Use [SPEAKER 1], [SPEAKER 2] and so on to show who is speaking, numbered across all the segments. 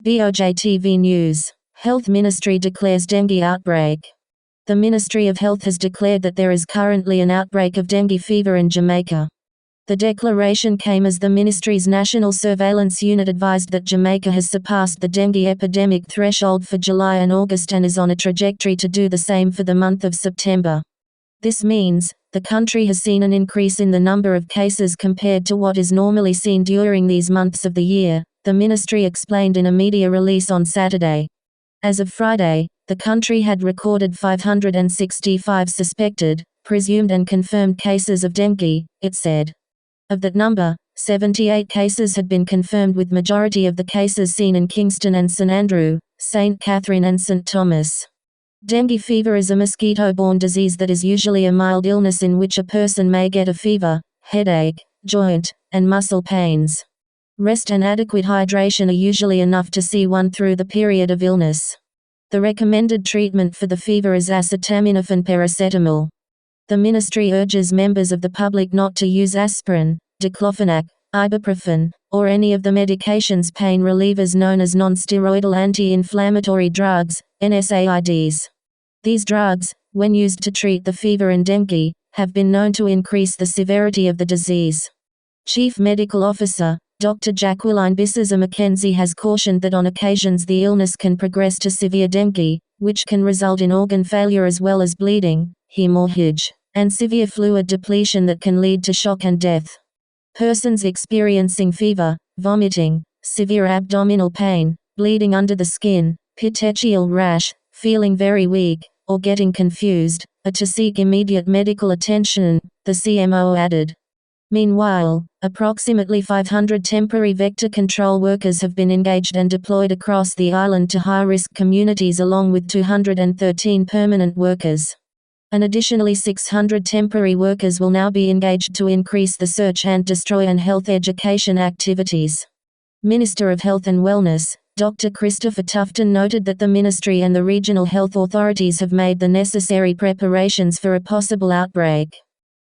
[SPEAKER 1] BOJ TV News. Health Ministry declares dengue outbreak. The Ministry of Health has declared that there is currently an outbreak of dengue fever in Jamaica. The declaration came as the ministry's National Surveillance Unit advised that Jamaica has surpassed the dengue epidemic threshold for July and August and is on a trajectory to do the same for the month of September. This means, the country has seen an increase in the number of cases compared to what is normally seen during these months of the year, the ministry explained in a media release on Saturday. As of Friday, the country had recorded 565 suspected, presumed and confirmed cases of dengue, it said. Of that number, 78 cases had been confirmed, with majority of the cases seen in Kingston and St Andrew, St Catherine and St Thomas. Dengue fever is a mosquito-borne disease that is usually a mild illness in which a person may get a fever, headache, joint, and muscle pains. Rest and adequate hydration are usually enough to see one through the period of illness. The recommended treatment for the fever is acetaminophen paracetamol. The ministry urges members of the public not to use aspirin, diclofenac, ibuprofen, or any of the medications pain relievers known as non-steroidal anti-inflammatory drugs, NSAIDs. These drugs, when used to treat the fever and dengue, have been known to increase the severity of the disease. Chief Medical Officer, Dr. Jacqueline Bissesa Mackenzie has cautioned that on occasions the illness can progress to severe dengue, which can result in organ failure as well as bleeding, hemorrhage, and severe fluid depletion that can lead to shock and death. Persons experiencing fever, vomiting, severe abdominal pain, bleeding under the skin, petechial rash, feeling very weak, or getting confused, are to seek immediate medical attention, the CMO added. Meanwhile, approximately 500 temporary vector control workers have been engaged and deployed across the island to high-risk communities along with 213 permanent workers. An additionally 600 temporary workers will now be engaged to increase the search and destroy and health education activities. Minister of Health and Wellness, Dr. Christopher Tufton noted that the ministry and the regional health authorities have made the necessary preparations for a possible outbreak.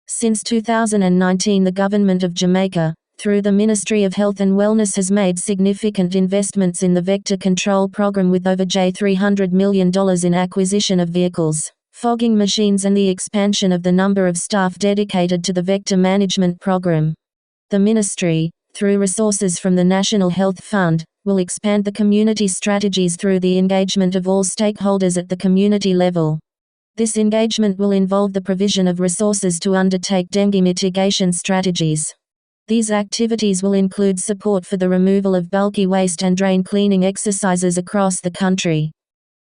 [SPEAKER 1] Since 2019, the government of Jamaica, through the Ministry of Health and Wellness, has made significant investments in the vector control program with over $300 million in acquisition of vehicles, fogging machines and the expansion of the number of staff dedicated to the vector management program. The ministry, through resources from the National Health Fund, will expand the community strategies through the engagement of all stakeholders at the community level. This engagement will involve the provision of resources to undertake dengue mitigation strategies. These activities will include support for the removal of bulky waste and drain cleaning exercises across the country.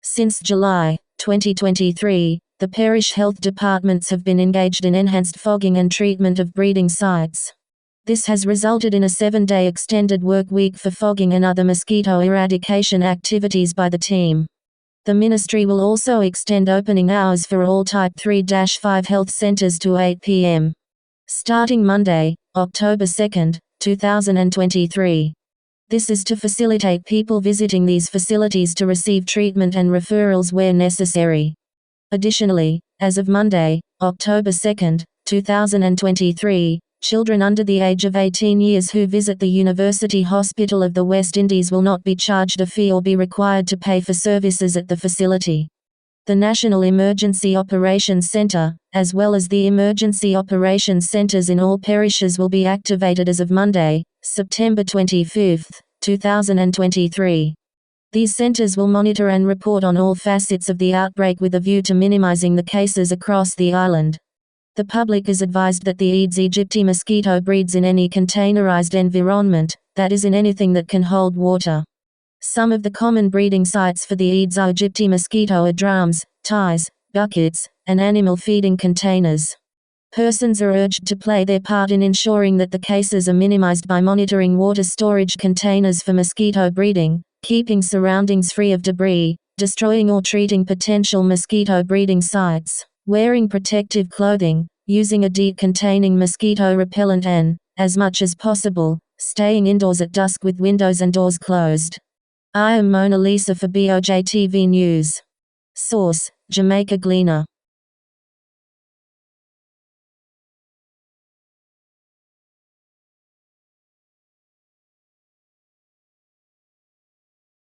[SPEAKER 1] Since July 2023, the parish health departments have been engaged in enhanced fogging and treatment of breeding sites. This has resulted in a 7-day extended work week for fogging and other mosquito eradication activities by the team. The ministry will also extend opening hours for all Type 3-5 health centers to 8 p.m. starting Monday, October 2, 2023. This is to facilitate people visiting these facilities to receive treatment and referrals where necessary. Additionally, as of Monday, October 2, 2023, children under the age of 18 years who visit the University Hospital of the West Indies will not be charged a fee or be required to pay for services at the facility. The National Emergency Operations Centre, as well as the Emergency Operations Centres in all parishes, will be activated as of Monday, September 25, 2023. These centres will monitor and report on all facets of the outbreak with a view to minimising the cases across the island. The public is advised that the Aedes aegypti mosquito breeds in any containerized environment, that is in anything that can hold water. Some of the common breeding sites for the Aedes aegypti mosquito are drums, ties, buckets, and animal feeding containers. Persons are urged to play their part in ensuring that the cases are minimized by monitoring water storage containers for mosquito breeding, keeping surroundings free of debris, destroying or treating potential mosquito breeding sites, wearing protective clothing, using a DEET containing mosquito repellent and, as much as possible, staying indoors at dusk with windows and doors closed. I am Mona Lisa for BOJ TV News. Source: Jamaica Gleaner.